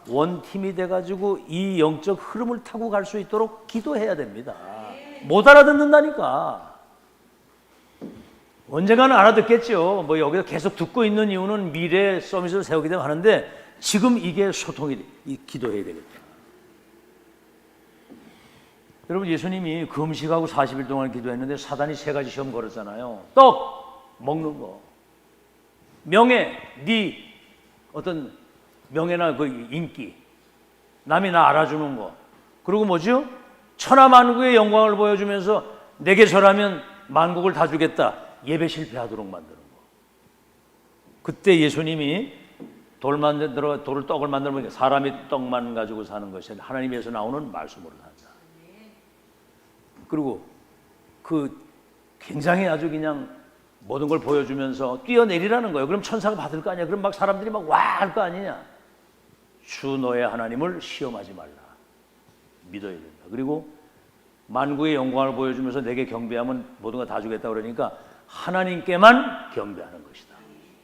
원팀이 돼가지고 이 영적 흐름을 타고 갈 수 있도록 기도해야 됩니다. 못 알아듣는다니까. 언젠가는 알아듣겠죠. 뭐 여기서 계속 듣고 있는 이유는 미래 서밋을 세우게 되면 하는데 지금 이게 소통이 기도해야 되겠다. 여러분 예수님이 금식하고 40일 동안 기도했는데 사단이 3가지 시험 걸었잖아요. 떡 먹는 거, 명예, 네 어떤 명예나 그 인기, 남이 나 알아주는 거, 그리고 뭐죠? 천하만국의 영광을 보여주면서 내게 절하면 만국을 다 주겠다. 예배 실패하도록 만드는 거. 그때 예수님이 돌을 떡을 만들어 보니까 사람이 떡만 가지고 사는 것이 아니라 하나님에서 나오는 말씀으로 산다. 그리고 그 굉장히 아주 그냥 모든 걸 보여주면서 뛰어내리라는 거예요. 그럼 천사가 받을 거 아니야. 그럼 막 사람들이 막 와 할 거 아니냐. 주 너의 하나님을 시험하지 말라. 믿어야 된다. 그리고 만국의 영광을 보여주면서 내게 경배하면 모든 거 다 주겠다 그러니까 하나님께만 경배하는 것이다.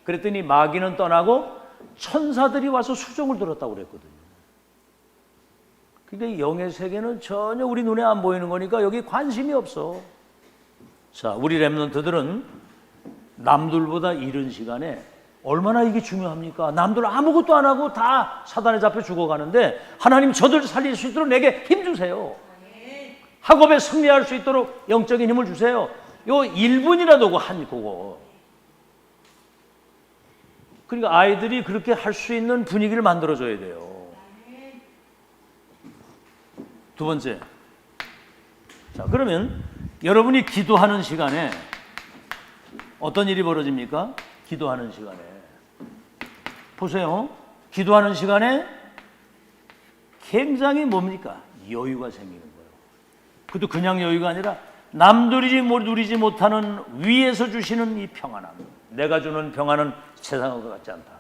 그랬더니 마귀는 떠나고 천사들이 와서 수종을 들었다고 그랬거든요. 그러니까 영의 세계는 전혀 우리 눈에 안 보이는 거니까 여기 관심이 없어. 자, 우리 렘넌트들은 남들보다 이른 시간에 얼마나 이게 중요합니까? 남들 아무것도 안 하고 다 사단에 잡혀 죽어가는데 하나님 저들 살릴 수 있도록 내게 힘 주세요. 학업에 승리할 수 있도록 영적인 힘을 주세요. 요 1분이라도 그거. 그러니까 아이들이 그렇게 할 수 있는 분위기를 만들어줘야 돼요. 두 번째. 자, 그러면 여러분이 기도하는 시간에 어떤 일이 벌어집니까? 기도하는 시간에. 보세요. 기도하는 시간에 굉장히 뭡니까? 여유가 생기는 거예요. 그것도 그냥 여유가 아니라 남들이 누리지 못하는 위에서 주시는 이 평안함. 내가 주는 평안은 세상과 같지 않다.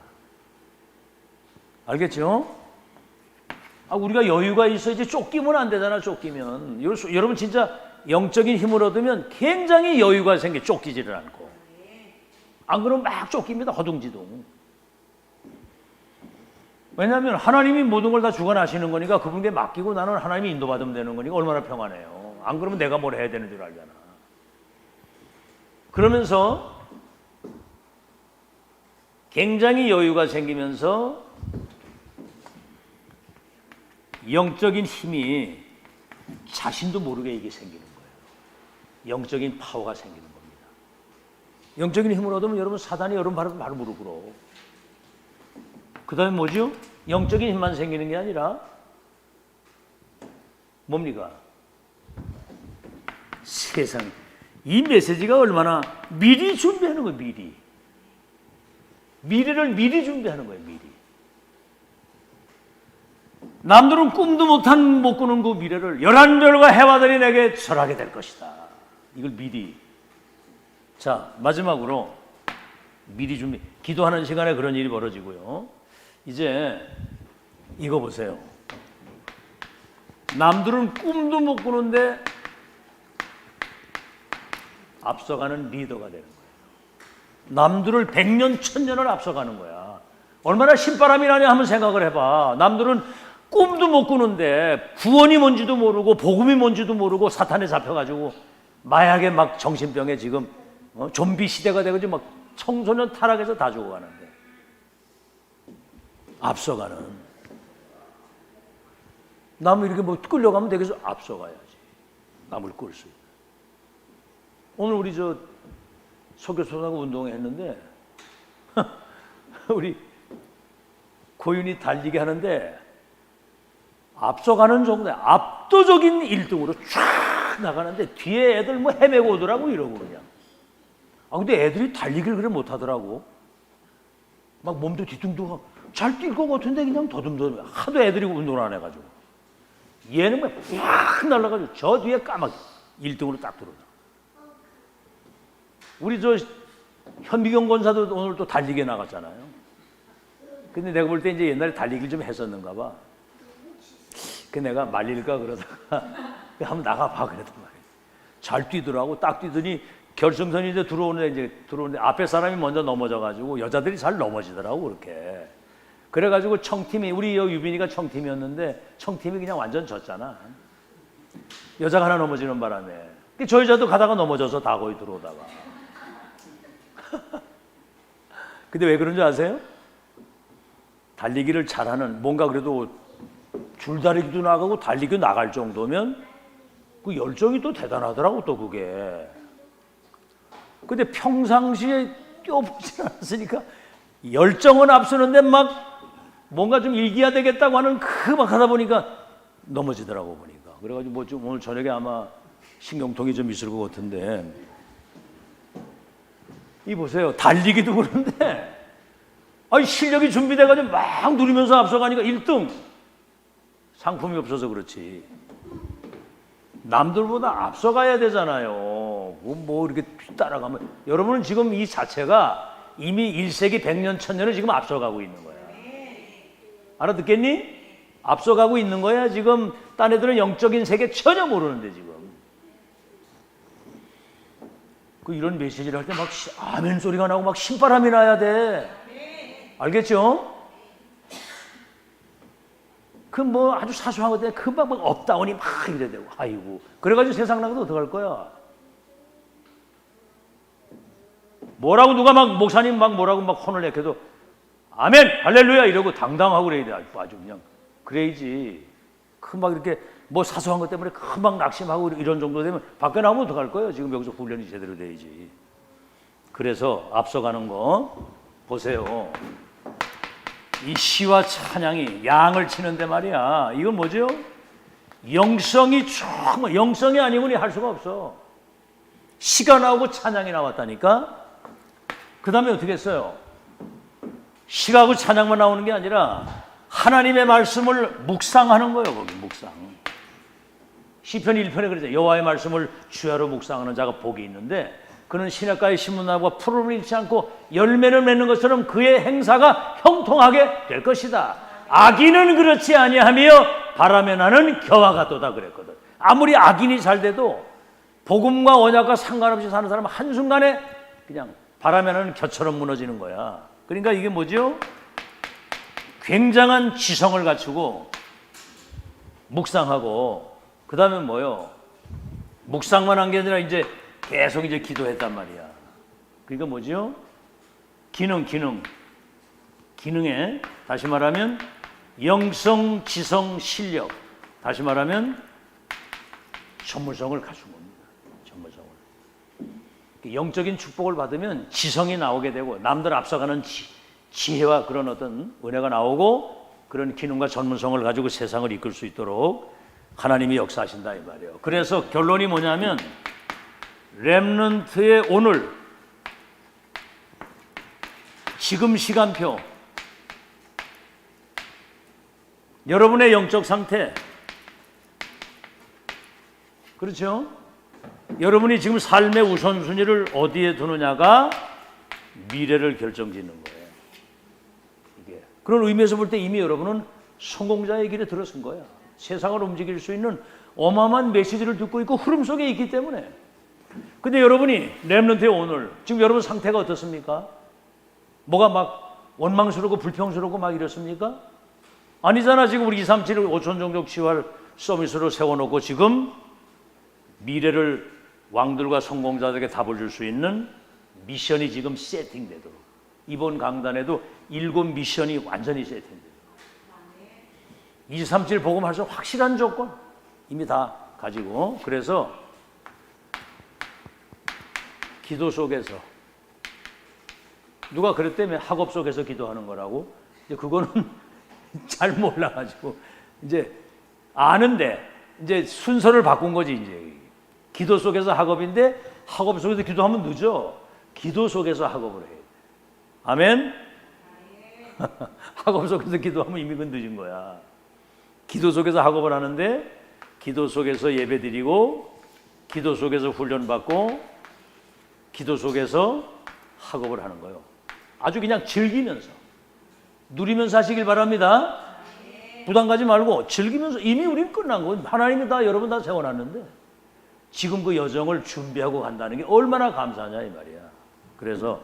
알겠죠? 우리가 여유가 있어야지 쫓기면 안 되잖아. 쫓기면. 여러분 진짜 영적인 힘을 얻으면 굉장히 여유가 생겨. 쫓기지를 않고. 안 그러면 막 쫓깁니다. 허둥지둥. 왜냐하면 하나님이 모든 걸 다 주관하시는 거니까 그분께 맡기고 나는 하나님이 인도받으면 되는 거니까 얼마나 평안해요. 안 그러면 내가 뭘 해야 되는 줄 알잖아. 그러면서 굉장히 여유가 생기면서 영적인 힘이 자신도 모르게 이게 생기는 거예요. 영적인 파워가 생기는 겁니다. 영적인 힘을 얻으면 여러분 사단이 여러분 바로 무릎 꿇어. 그 다음에 뭐죠? 영적인 힘만 생기는 게 아니라 뭡니까? 세상 이 메시지가 얼마나 미리 준비하는 거예요. 미래를 미리 준비하는 거예요. 미리. 남들은 꿈도 못 꾸는 그 미래를 열한별과 해와들이 내게 절하게 될 것이다. 이걸 미리. 자, 마지막으로 미리 준비. 기도하는 시간에 그런 일이 벌어지고요. 이제 이거 보세요. 남들은 꿈도 못 꾸는데 앞서가는 리더가 되는 거예요. 남들을 100년, 1000년을 앞서가는 거야. 얼마나 신바람이 나냐 한번 생각을 해봐. 남들은 꿈도 못 꾸는데 구원이 뭔지도 모르고 복음이 뭔지도 모르고 사탄에 잡혀가지고 마약에 막 정신병에 지금 좀비 시대가 돼가지고 막 청소년 타락해서 다 죽어가는데 앞서가는 남을 이렇게 뭐 끌려가면 되겠어? 앞서가야지. 남을 끌 수 있다. 오늘 우리 소교소하고 운동했는데 우리 고윤이 달리기 하는데 앞서가는 정도 압도적인 1등으로 쫙 나가는데 뒤에 애들 뭐 헤매고 오더라고 이러고 그냥. 근데 애들이 달리기를 그래 못하더라고. 막 몸도 뒤뚱뚱하고 잘 뛸 것 같은데 그냥 더듬더듬. 하도 애들이 운동을 안 해가지고. 얘는 막 날아가지고 저 뒤에 까맣게 1등으로 딱 들어가. 우리 현미경 권사도 오늘 또 달리기에 나갔잖아요. 근데 내가 볼 때 이제 옛날에 달리기를 좀 했었는가 봐. 그 내가 말릴까 그러다가 한번 나가봐 그랬단 말이에요. 잘 뛰더라고. 딱 뛰더니 결승선이 이제 들어오는데 앞에 사람이 먼저 넘어져가지고 여자들이 잘 넘어지더라고 그렇게. 그래가지고 청팀이 우리 유빈이가 청팀이었는데 청팀이 그냥 완전 졌잖아. 여자가 하나 넘어지는 바람에 저 여자도 가다가 넘어져서 다 거의 들어오다가. 근데 왜 그런 줄 아세요? 달리기를 잘하는 뭔가 그래도 줄다리기도 나가고 달리기도 나갈 정도면 그 열정이 또 대단하더라고 또 그게. 근데 평상시에 뛰어보지 않았으니까 열정은 앞서는데 막 뭔가 좀 일기야 되겠다고 하는 막 하다 보니까 넘어지더라고 보니까. 그래가지고 뭐 좀 오늘 저녁에 아마 신경통이 좀 있을 것 같은데 이 보세요. 달리기도 그런데 실력이 준비돼가지고 막 누리면서 앞서가니까 1등. 상품이 없어서 그렇지. 남들보다 앞서가야 되잖아요. 뭐 이렇게 따라가면. 여러분은 지금 이 자체가 이미 1세기 100년 1000년을 지금 앞서가고 있는 거야. 알아듣겠니? 앞서가고 있는 거야. 지금 딴 애들은 영적인 세계 전혀 모르는데 지금. 이런 메시지를 할 때 막 아멘 소리가 나고 막 신바람이 나야 돼. 알겠죠? 뭐 아주 사소한 것 때문에 금방 막 업다운이 막 이래 되고, 아이고. 그래가지고 세상 나가도 어떡할 거야? 뭐라고 누가 막 목사님 막 뭐라고 막 혼을 내켜도 아멘 할렐루야 이러고 당당하고 그래야 돼. 아주 그냥 그래야지. 막 이렇게 뭐 사소한 것 때문에 금방 낙심하고 이런 정도 되면 밖에 나오면 어떡할 거예요? 지금 여기서 훈련이 제대로 돼야지. 그래서 앞서가는 거 보세요. 이 시와 찬양이 양을 치는데 말이야. 이건 뭐죠? 영성이 정말 영성이 아니면 할 수가 없어. 시가 나오고 찬양이 나왔다니까. 그 다음에 어떻게 했어요? 시가하고 찬양만 나오는 게 아니라 하나님의 말씀을 묵상하는 거예요. 거기 묵상. 시편 1편에 그러죠. 여호와의 말씀을 주야로 묵상하는 자가 복이 있는데 그는 시냇가의 신문나무가 풀을 잃지 않고 열매를 맺는 것처럼 그의 행사가 형통하게 될 것이다. 악인은 그렇지 아니하며 바람에 나는 겨와 같도다 그랬거든. 아무리 악인이 잘 돼도 복음과 언약과 상관없이 사는 사람은 한순간에 그냥 바람에 나는 겨처럼 무너지는 거야. 그러니까 이게 뭐죠? 굉장한 지성을 갖추고 묵상하고 그 다음에 뭐요? 묵상만 한 게 아니라 이제 계속 이제 기도했단 말이야. 그러니까 뭐죠? 기능에 다시 말하면 영성, 지성, 실력. 다시 말하면 전문성을 갖춘 겁니다. 전문성을. 영적인 축복을 받으면 지성이 나오게 되고 남들 앞서가는 지혜와 그런 어떤 은혜가 나오고 그런 기능과 전문성을 가지고 세상을 이끌 수 있도록 하나님이 역사하신다 이 말이에요. 그래서 결론이 뭐냐면 렘넌트의 오늘 지금 시간표 여러분의 영적 상태 그렇죠? 여러분이 지금 삶의 우선순위를 어디에 두느냐가 미래를 결정짓는 거예요. 이게 그런 의미에서 볼 때 이미 여러분은 성공자의 길에 들어선 거야. 세상을 움직일 수 있는 어마어마한 메시지를 듣고 있고 흐름 속에 있기 때문에 근데 여러분이 렘넌트의 오늘 지금 여러분 상태가 어떻습니까? 뭐가 막 원망스럽고 불평스럽고 막 이렇습니까? 아니잖아. 지금 우리 237 5천 종족 치유할 서비스로 세워놓고 지금 미래를 왕들과 성공자들에게 답을 줄 수 있는 미션이 지금 세팅되도록, 이번 강단에도 7 미션이 완전히 세팅되도록 237 복음할 수 확실한 조건 이미 다 가지고, 그래서 기도 속에서, 누가 그랬다며 학업 속에서 기도하는 거라고. 이제 그거는 잘 몰라가지고 이제 아는데 이제 순서를 바꾼 거지. 이제 기도 속에서 학업인데 학업 속에서 기도하면 늦어. 기도 속에서 학업을 해. 아멘. 학업 속에서 기도하면 이미 그건 늦은 거야. 기도 속에서 학업을 하는데 기도 속에서 예배드리고 기도 속에서 훈련받고 기도 속에서 학업을 하는 거예요. 아주 그냥 즐기면서 누리면서 하시길 바랍니다. 부담 가지 말고 즐기면서. 이미 우리는 끝난 거예요. 하나님이 다 여러분 다 세워놨는데 지금 그 여정을 준비하고 간다는 게 얼마나 감사하냐 이 말이야. 그래서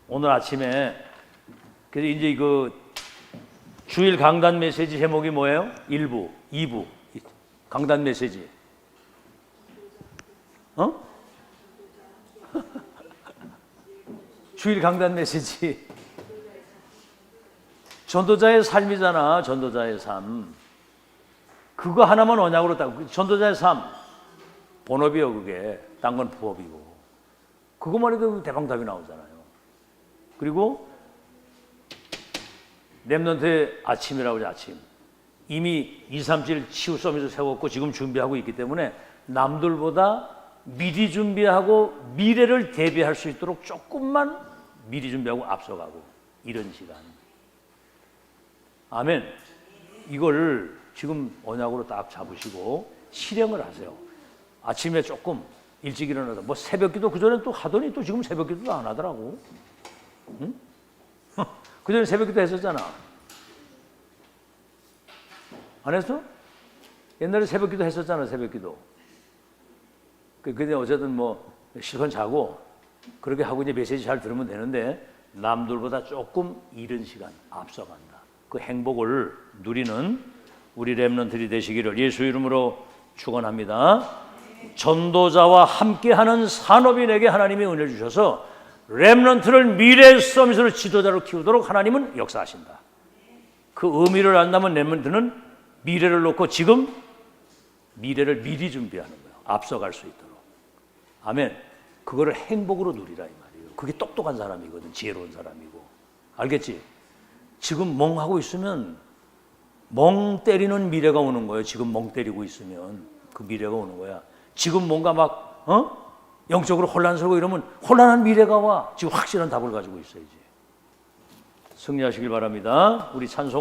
오늘 아침에 그래서 이제 그 주일 강단 메시지 제목이 뭐예요? 1부, 2부 강단 메시지. 주일 강단 메시지. 전도자의 삶이잖아. 전도자의 삶. 그거 하나만 언약으로 딱. 전도자의 삶. 본업이요 그게. 딴 건 부업이고. 그것만 해도 대방답이 나오잖아요. 그리고 렘넌트의 아침이라고 하죠. 아침. 이미 237 치유 서밋을 세웠고 지금 준비하고 있기 때문에 남들보다 미리 준비하고 미래를 대비할 수 있도록 조금만 미리 준비하고 앞서가고 이런 시간. 아멘. 이걸 지금 언약으로 딱 잡으시고 실행을 하세요. 아침에 조금 일찍 일어나서 뭐 새벽기도 그전에 또 하더니 또 지금 새벽기도도 안 하더라고. 응? 그전에 새벽기도 했었잖아. 안 했어? 옛날에 새벽기도 했었잖아. 새벽기도. 근데 어쨌든 뭐 실컷 자고 그렇게 하고 이제 메시지 잘 들으면 되는데 남들보다 조금 이른 시간 앞서간다. 그 행복을 누리는 우리 렘넌트들이 되시기를 예수 이름으로 축원합니다. 전도자와 함께하는 산업인에게 하나님이 은혜를 주셔서 렘넌트를 미래 서밋으로 지도자로 키우도록 하나님은 역사하신다. 그 의미를 안다면 렘넌트는 미래를 놓고 지금 미래를 미리 준비하는 거예요. 앞서갈 수 있도록. 아멘. 그거를 행복으로 누리라 이 말이에요. 그게 똑똑한 사람이거든. 지혜로운 사람이고. 알겠지? 지금 멍하고 있으면 멍 때리는 미래가 오는 거예요. 지금 멍 때리고 있으면 그 미래가 오는 거야. 지금 뭔가 막 영적으로 혼란스러워 이러면 혼란한 미래가 와. 지금 확실한 답을 가지고 있어야지. 승리하시길 바랍니다. 우리 찬송